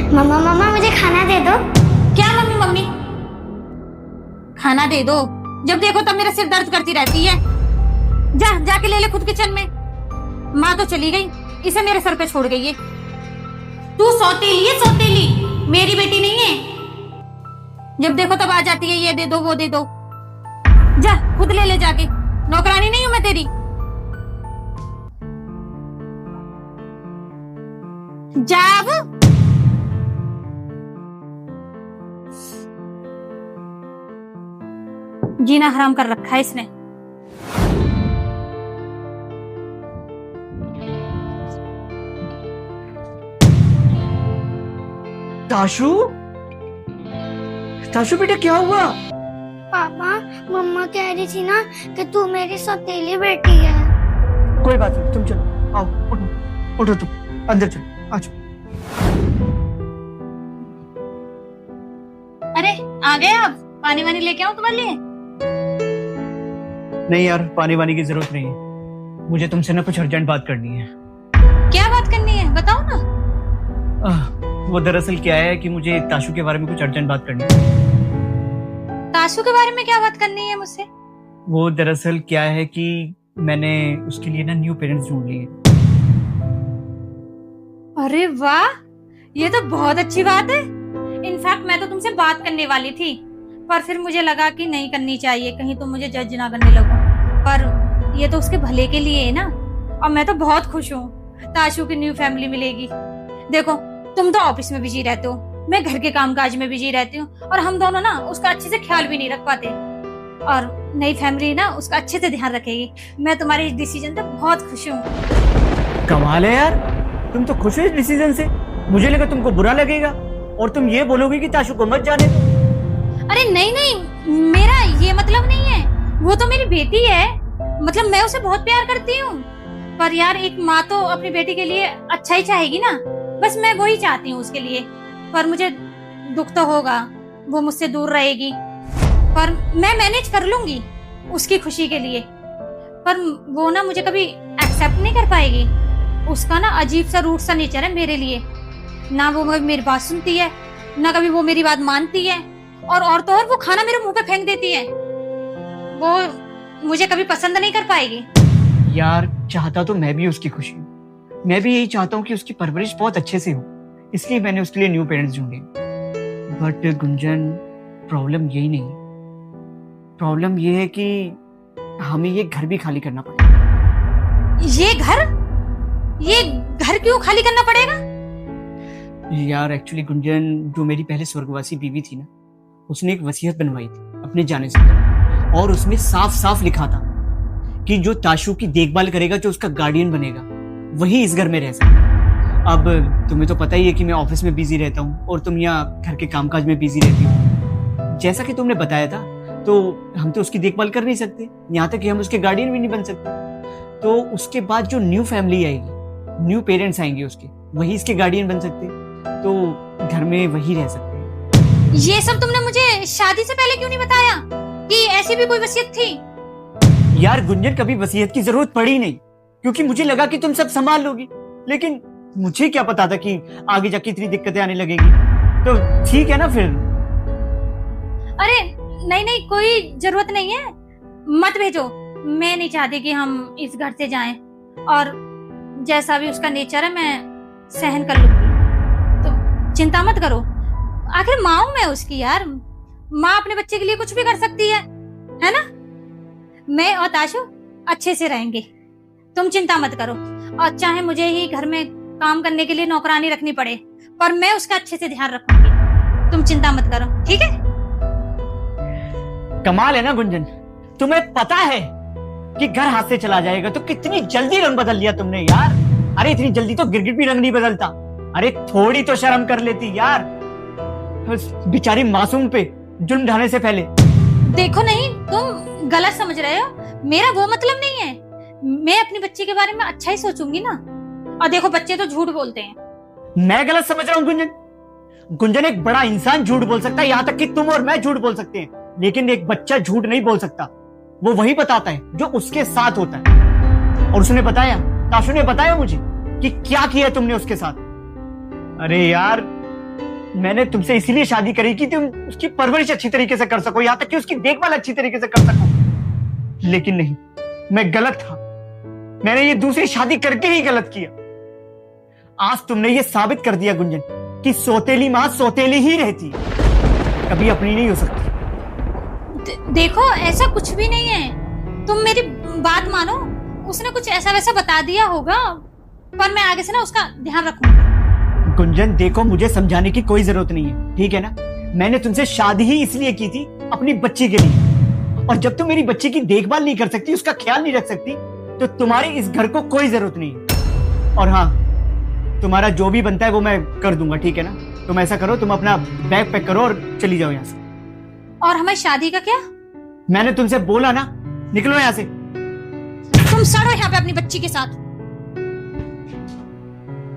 मम्मा मम्मा मुझे खाना दे दो। क्या मम्मी मम्मी? खाना दे दो, जब देखो तब मेरा सिर दर्द करती रहती है। जाके ले ले खुद किचन में। माँ तो चली गई, इसे मेरे सर पे छोड़ गई है। तू सौतेली है सौतेली, मेरी बेटी नहीं है। जब देखो तब आ जाती है, ये दे दो वो दे दो। जा खुद ले ले जाके, नौकरानी नहीं हूं मैं तेरी। जा अब। जीना हराम कर रखा है इसने। ताशु, ताशु बेटा क्या हुआ? पापा मम्मा कह रही थी ना कि तू मेरी सौतेली बेटी है। कोई बात नहीं, तुम चलो, आओ उठो, उठो तुम अंदर चलो, आ जाओ। अरे आ गए आप? पानी वानी लेके आऊं तुम्हारे लिए? नहीं यार, पानी वानी की जरूरत नहीं है, मुझे तुमसे ना कुछ अर्जेंट बात करनी है। क्या बात करनी है बताओ ना। वो दरअसल क्या है कि मुझे ताशु के बारे में कुछ अर्जेंट बात करनी है। ताशु के बारे में क्या बात करनी है मुझसे? वो दरअसल क्या है कि मैंने उसके लिए ना न्यू पेरेंट्स ढूंढ लिए। अरे वाह, ये तो बहुत अच्छी बात है। इनफैक्ट मैं तो तुमसे बात करने वाली थी, पर फिर मुझे लगा कि नहीं करनी चाहिए, कहीं तुम मुझे जज ना करने लगो। पर ये तो उसके भले के लिए है ना, और मैं तो बहुत खुश हूँ ताशु की न्यू फैमिली मिलेगी। देखो तुम तो ऑफिस में बिजी रहते हो, मैं घर के कामकाज में बिजी रहती हूँ, और हम दोनों ना उसका अच्छे से ख्याल भी नहीं रख पाते। और नई फैमिली ना उसका अच्छे से ध्यान रखेगी। मैं तुम्हारे इस डिसीजन से बहुत खुश हूँ। कमाल है यार, तुम तो खुश हो इस डिसीजन से। मुझे लगा तुमको बुरा लगेगा और तुम ये बोलोगे कि ताशु को मत जाने दो। अरे नहीं नहीं, मेरा ये मतलब नहीं है, वो तो मेरी बेटी है, मतलब मैं उसे बहुत प्यार करती हूँ। पर यार एक माँ तो अपनी बेटी के लिए अच्छा ही चाहेगी ना, बस मैं वही चाहती हूँ उसके लिए। पर मुझे दुख तो होगा, वो मुझसे दूर रहेगी, पर मैं मैनेज कर लूंगी उसकी खुशी के लिए। पर वो ना मुझे कभी एक्सेप्ट नहीं कर पाएगी। उसका ना अजीब सा रूट सा नेचर है मेरे लिए, ना वो मेरी बात सुनती है, ना कभी वो मेरी बात मानती है, और तो और वो खाना मेरे मुंह पे फेंक देती है। वो मुझे कभी पसंद नहीं कर पाएगी। यार चाहता तो मैं भी उसकी खुशी हूँ, मैं भी यही चाहता हूँ कि उसकी परवरिश बहुत अच्छे से हो, इसलिए मैंने उसके लिए न्यू पेरेंट्स ढूंढे। बट गुंजन, प्रॉब्लम यही नहीं, प्रॉब्लम ये है कि हमें ये घर भी खाली करना पड़ेगा। ये घर क्यों खाली करना पड़ेगा? यार एक्चुअली गुंजन, जो मेरी पहले स्वर्गवासी बीवी थी ना, उसने एक वसीयत बनवाई थी अपने जाने से पहले, और उसमें साफ साफ लिखा था कि जो ताशु की देखभाल करेगा, जो उसका गार्डियन बनेगा, वही इस घर में रह सकता। अब तुम्हें तो पता ही है कि मैं ऑफिस में बिजी रहता हूँ और तुम यहाँ घर के कामकाज में बिजी रहती हो। जैसा कि तुमने बताया था, तो हम तो उसकी देखभाल कर नहीं सकते, यहाँ तक कि हम उसके गार्डियन भी नहीं बन सकते। तो उसके बाद जो न्यू फैमिली आएगी, न्यू पेरेंट्स आएंगे उसके, वही इसके गार्डियन बन सकते, तो घर में वही रह सकते। ये सब तुमने मुझे शादी से पहले क्यों नहीं बताया कि ऐसी भी कोई वसीयत थी? यार गुंजन, कभी वसीयत की जरूरत पड़ी नहीं, क्योंकि मुझे लगा कि तुम सब संभाल लोगी, लेकिन मुझे क्या पता था कि आगे जाके इतनी दिक्कतें आने लगेगी। तो ठीक है ना फिर। अरे नहीं नहीं, कोई जरूरत नहीं है, मत भेजो। मैं नहीं चाहती कि हम इस घर से जाएं, और जैसा भी उसका नेचर है मैं सहन कर लूंगी, तो चिंता मत करो। आखिर माँ हूं मैं उसकी यार, माँ अपने बच्चे के लिए कुछ भी कर सकती है ना? मैं और ताशु अच्छे से रहेंगे, तुम चिंता मत करो। और चाहे मुझे ही घर में काम करने के लिए नौकरानी रखनी पड़े, पर मैं उसका अच्छे से ध्यान रखूंगी, तुम चिंता मत करो, ठीक है? कमाल है ना गुंजन, तुम्हें पता है कि घर हाथ से चला जाएगा, तो कितनी जल्दी रंग बदल लिया तुमने यार। अरे इतनी जल्दी तो गिरगिट भी रंग नहीं बदलता। अरे थोड़ी तो शर्म कर लेती यार, बेचारी मासूम पे जुल्म ढाने से पहले। देखो नहीं, तुम गलत समझ रहे हो, मेरा वो मतलब नहीं है। मैं अपनी बच्ची के बारे में अच्छा ही सोचूंगी ना। और देखो बच्चे तो झूठ बोलते हैं। मैं गलत समझ रहा हूँ गुंजन? गुंजन, एक बड़ा इंसान झूठ बोल सकता है, यहाँ तक कि तुम और मैं झूठ बोल सकते हैं, लेकिन एक बच्चा झूठ नहीं बोल सकता। वो वही बताता है जो उसके साथ होता है। और उसने बताया, ताशु ने बताया मुझे कि क्या किया तुमने उसके साथ। अरे यार, मैंने तुमसे इसीलिए शादी करी कि तुम उसकी परवरिश अच्छी तरीके से कर सको, यहां तक कि उसकी देखभाल अच्छी तरीके से कर सको। लेकिन नहीं, मैं गलत था। मैंने ये दूसरी शादी करके ही गलत किया। आज तुमने ये साबित कर दिया गुंजन कि सौतेली मां सौतेली ही रहती है, कभी अपनी नहीं हो सकती। देखो ऐसा कुछ भी नहीं है, तुम मेरी बात मानो। उसने कुछ ऐसा वैसा बता दिया होगा, पर मैं आगे से ना उसका ध्यान रखूंगी। गुंजन देखो, मुझे समझाने की कोई जरूरत नहीं है, ठीक है ना। मैंने तुमसे शादी ही इसलिए की थी अपनी बच्ची के लिए, और जब तुम मेरी बच्ची की देखभाल नहीं कर सकती, उसका ख्याल नहीं रख सकती, तो तुम्हारे इस घर को कोई जरूरत नहीं है। और हाँ, तुम्हारा जो भी बनता है वो मैं कर दूंगा, ठीक है ना। तुम ऐसा करो, तुम अपना बैग पैक करो और चली जाओ यहाँ से। और हमारी शादी का क्या? मैंने तुमसे बोला ना, निकलो यहाँ से। तुम सड़ो यहाँ पे अपनी बच्ची के साथ।